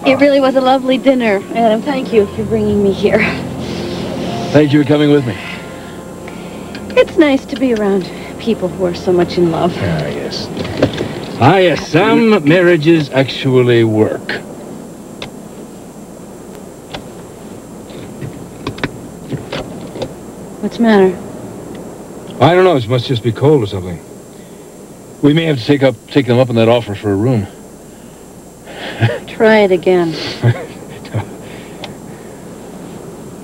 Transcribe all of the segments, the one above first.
It really was a lovely dinner, Adam. Thank you for bringing me here. Thank you for coming with me. It's nice to be around people who are so much in love. Ah, yes. Ah, yes. Some marriages actually work. What's the matter? I don't know. It must just be cold or something. We may have to take them up on that offer for a room. Try it again.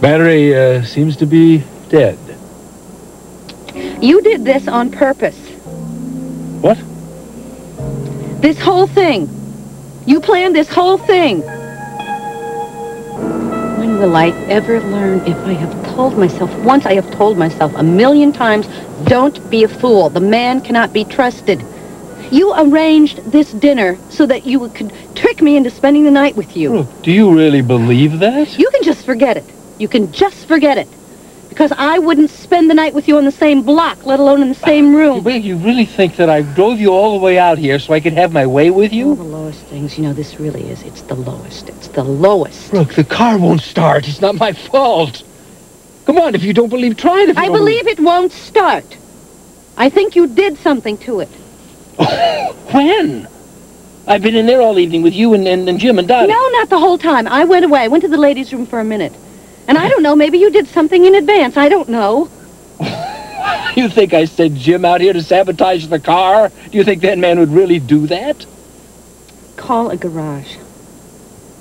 Battery seems to be dead. You did this on purpose. What? This whole thing. You planned this whole thing. When will I ever learn if I have told myself, once I have told myself 1,000,000 times, don't be a fool. The man cannot be trusted. You arranged this dinner so that you could trick me into spending the night with you. Brooke, do you really believe that? You can just forget it. You can just forget it. Because I wouldn't spend the night with you on the same block, let alone in the same room. Wait, you really think that I drove you all the way out here so I could have my way with you? All the lowest things, you know, this really is. It's the lowest. It's the lowest. Brooke, the car won't start. It's not my fault. Come on, if you don't believe, try it. I believe it won't start. I think you did something to it. Oh, when? I've been in there all evening with you and Jim and Dottie. No, not the whole time. I went away. I went to the ladies' room for a minute. And I don't know, maybe you did something in advance. I don't know. You think I sent Jim out here to sabotage the car? Do you think that man would really do that? Call a garage.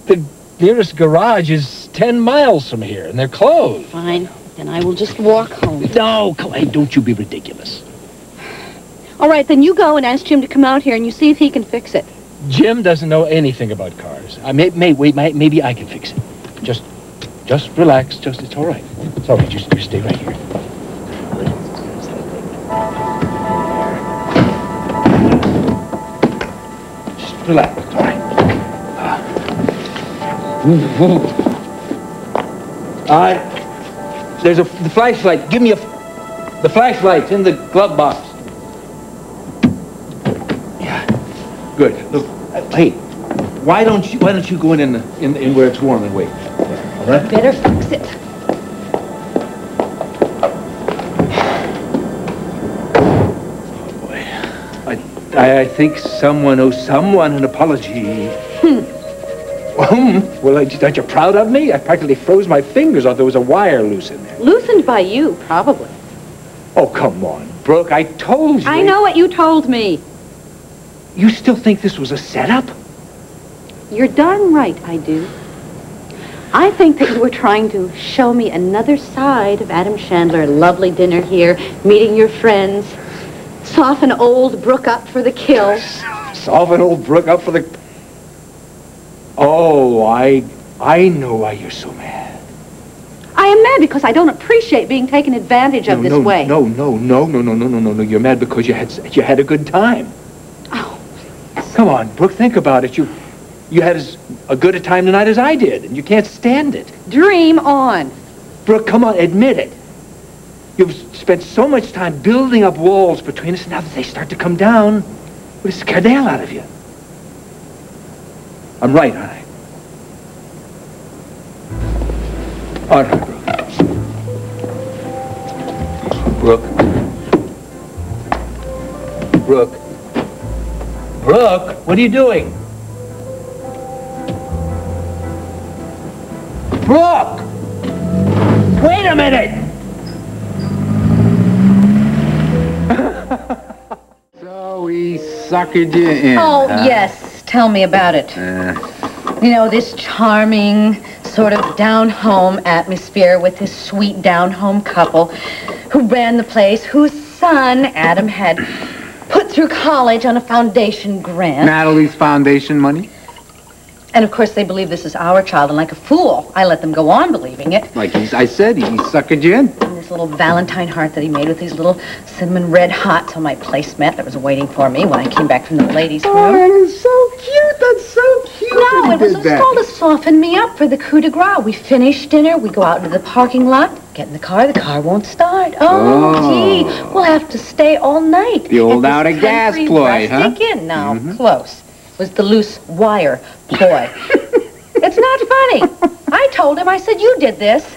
The nearest garage is 10 miles from here, and they're closed. Fine. Then I will just walk home. No, come on, don't you be ridiculous. All right, then you go and ask Jim to come out here and you see if he can fix it. Jim doesn't know anything about cars. Maybe I can fix it. Just relax. It's all right. It's all right. You stay right here. Just relax. It's all right. There's the flashlight. Give me the flashlight's in the glove box. Yeah. Good. Look, hey, why don't you go in where it's warm and wait? All right? Better fix it. Oh boy. I think someone owes someone an apology. Well, aren't you proud of me? I practically froze my fingers off. There was a wire loose in there. Loosened by you, probably. Oh, come on, Brooke. I told you. I know what you told me. You still think this was a setup? You're darn right I do. I think that you were trying to show me another side of Adam Chandler. A lovely dinner here, meeting your friends. Soften old Brooke up for the kill. Soften old Brooke up for the... Oh, I know why you're so mad. I am mad because I don't appreciate being taken advantage of this way. No. You're mad because you had a good time. Oh. Come on, Brooke, think about it. You had as good a time tonight as I did, and you can't stand it. Dream on. Brooke, come on, admit it. You've spent so much time building up walls between us, and now that they start to come down, we'll scare the hell out of you. I'm right, aren't I? Aren't I, Brooke? Brooke, what are you doing? Brooke! Wait a minute! So we suckered you in. Oh, yes. Tell me about it. You know, this charming, sort of down-home atmosphere with this sweet down-home couple who ran the place, whose son, Adam, had put through college on a foundation grant. Natalie's foundation money? And, of course, they believe this is our child, and like a fool, I let them go on believing it. Like I said, he suckered you in. And the nice little Valentine heart that he made with these little cinnamon red hots on my placemat that was waiting for me when I came back from the ladies' room. Oh, that is so cute. That's so cute. No, it was all to soften me up for the coup de grace. We finish dinner, we go out into the parking lot, get in the car won't start. Oh, gee, we'll have to stay all night. The old out-of-gas ploy, huh? No, close. It was the loose wire ploy. It's not funny. I told him, I said, you did this.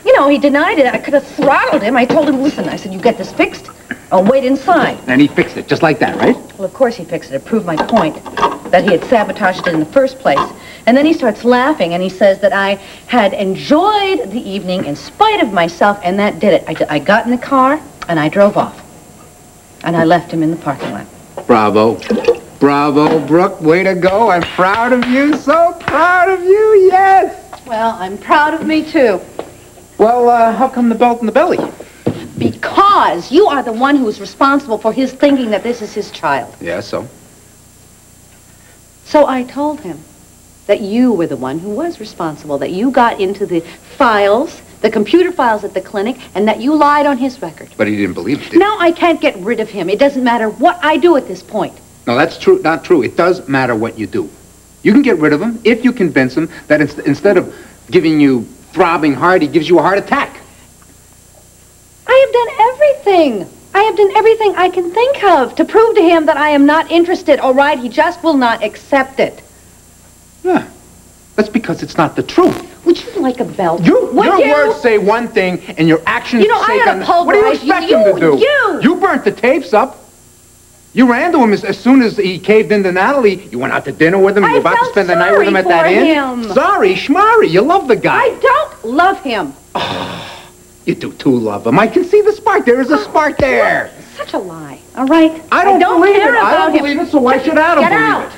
You know, he denied it. I could have throttled him. I told him, listen, I said, you get this fixed, I'll wait inside. And he fixed it, just like that, right? Well, of course he fixed it. It proved my point, that he had sabotaged it in the first place. And then he starts laughing, and he says that I had enjoyed the evening in spite of myself, and that did it. I got in the car, and I drove off. And I left him in the parking lot. Bravo. Bravo, Brooke. Way to go. I'm proud of you. So proud of you. Yes. Well, I'm proud of me, too. Well, how come the belt in the belly? Because you are the one who is responsible for his thinking that this is his child. Yeah, so? So I told him that you were the one who was responsible, that you got into the files, the computer files at the clinic, and that you lied on his record. But he didn't believe it, did he? Now I can't get rid of him. It doesn't matter what I do at this point. No, that's true. Not true. It does matter what you do. You can get rid of him if you convince him that instead of giving you throbbing heart, he gives you a heart attack. I have done everything. I have done everything I can think of to prove to him that I am not interested. All right, he just will not accept it. Yeah, that's because it's not the truth. Would you like a belt? Your words say one thing, and your actions say another. What do you expect him to do? You burnt the tapes up. You ran to him as soon as he caved into Natalie. You went out to dinner with him. You were about to spend the night with him at that inn. Sorry, schmarry. You love the guy. I don't love him. Oh, you do too love him. I can see the spark. There is a spark there. Such a lie. All right? I don't believe it. I don't believe it, so why should Adam believe it?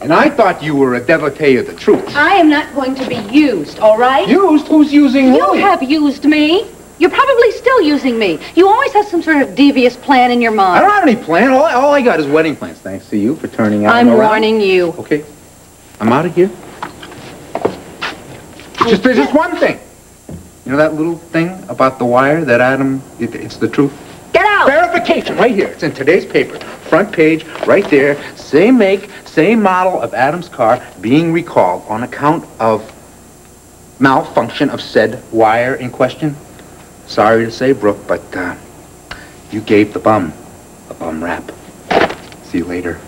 And I thought you were a devotee of the truth. I am not going to be used, all right? Used? Who's using who? You have used me. You're probably still using me. You always have some sort of devious plan in your mind. I don't have any plan. All I got is wedding plans. Thanks to you for turning out. I'm warning you. Okay. I'm out of here. There's just one thing. You know that little thing about the wire that Adam, it's the truth? Get out! Verification right here. It's in today's paper. Front page, right there. Same make, same model of Adam's car being recalled on account of malfunction of said wire in question. Sorry to say, Brooke, but you gave the bum a bum rap. See you later.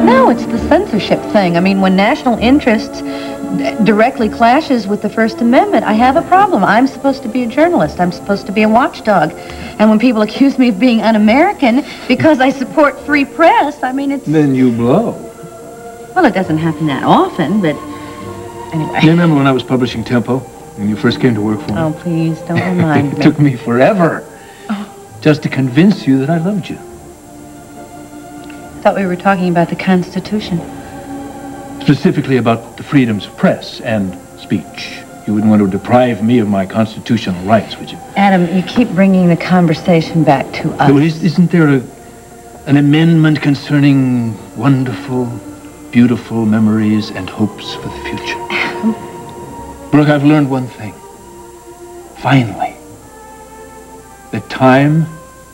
No, it's the censorship thing. I mean, when national interests directly clashes with the First Amendment, I have a problem. I'm supposed to be a journalist. I'm supposed to be a watchdog. And when people accuse me of being un-American because I support free press, I mean, it's... Then you blow. Well, it doesn't happen that often, but anyway. You remember when I was publishing Tempo, when you first came to work for me? Oh, please, don't remind me. It took me forever just to convince you that I loved you. I thought we were talking about the Constitution. Specifically about the freedoms of press and speech. You wouldn't want to deprive me of my constitutional rights, would you? Adam, you keep bringing the conversation back to us. Well, isn't there an amendment concerning wonderful, beautiful memories and hopes for the future? Brooke, I've learned one thing. Finally. That time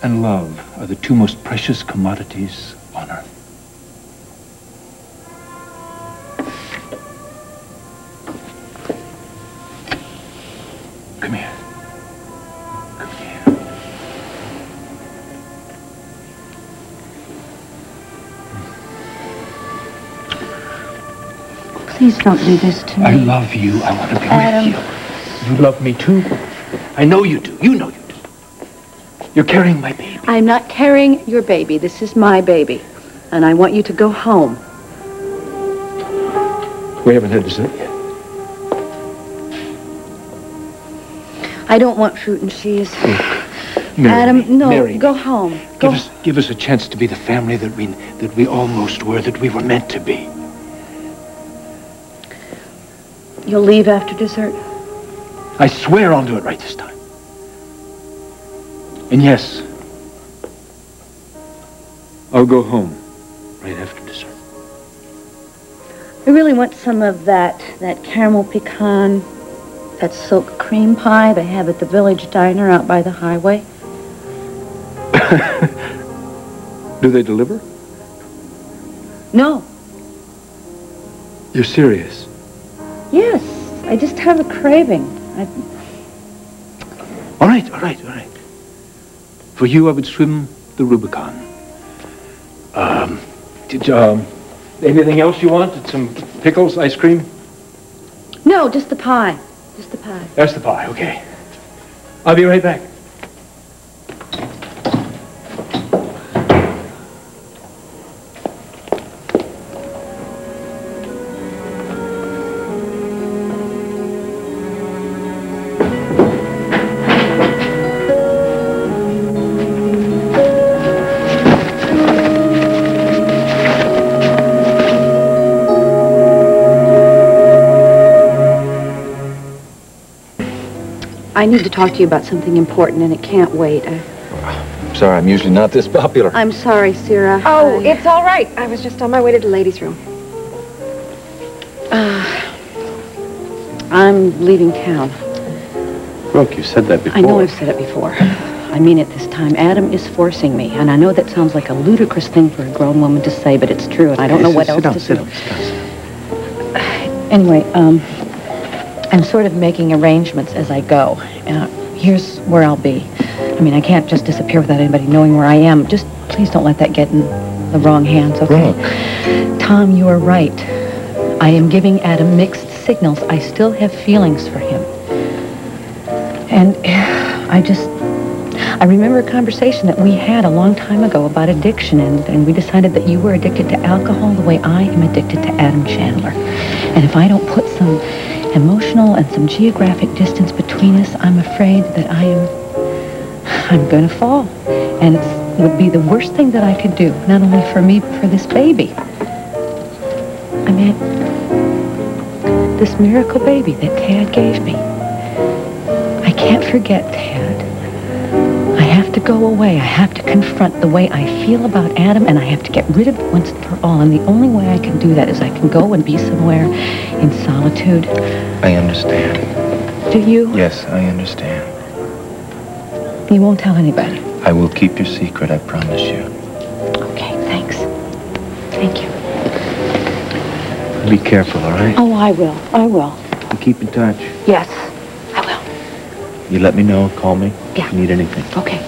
and love are the two most precious commodities on earth. Come here. Come here. Please don't do this to me. I love you. I want to be Adam. with you. You love me too. I know you do. You know you do. You're carrying my baby. I'm not carrying your baby. This is my baby. And I want you to go home. We haven't had dessert yet. I don't want fruit and cheese. Mary, Adam, no, Mary, go home. Give us a chance to be the family that we almost were, that we were meant to be. You'll leave after dessert? I swear I'll do it right this time. And yes, I'll go home right after dessert. I really want some of that caramel pecan, that silk cream pie they have at the village diner out by the highway. Do they deliver? No. You're serious? Yes, I just have a craving. All right. For you, I would swim the Rubicon. Anything else you want? Some pickles, ice cream? No, just the pie. Just the pie. That's the pie, okay. I'll be right back. I need to talk to you about something important, and it can't wait. Sorry, I'm usually not this popular. I'm sorry, Sarah. Oh, it's all right. I was just on my way to the ladies' room. I'm leaving town. Brooke, you said that before. I know I've said it before. I mean it this time. Adam is forcing me, and I know that sounds like a ludicrous thing for a grown woman to say, but it's true, and I don't know what else to do. Sit down. Anyway, I'm sort of making arrangements as I go. Here's where I'll be. I mean, I can't just disappear without anybody knowing where I am. Just please don't let that get in the wrong hands, okay? Brooke. Tom, you are right. I am giving Adam mixed signals. I still have feelings for him. And I remember a conversation that we had a long time ago about addiction, and we decided that you were addicted to alcohol the way I am addicted to Adam Chandler. And if I don't put some emotional and some geographic distance between us, I'm afraid that I'm going to fall. And it would be the worst thing that I could do, not only for me, but for this baby. I mean, this miracle baby that Tad gave me. I can't forget Tad. I have to go away. I have to confront the way I feel about Adam, and I have to get rid of it once and for all. And the only way I can do that is I can go and be somewhere in solitude. I understand. Do you? Yes, I understand. You won't tell anybody? I will keep your secret, I promise you. Okay, thanks. Thank you. Be careful, all right? Oh, I will. You keep in touch. Yes, I will. You let me know, call me Yeah. if you need anything. Okay.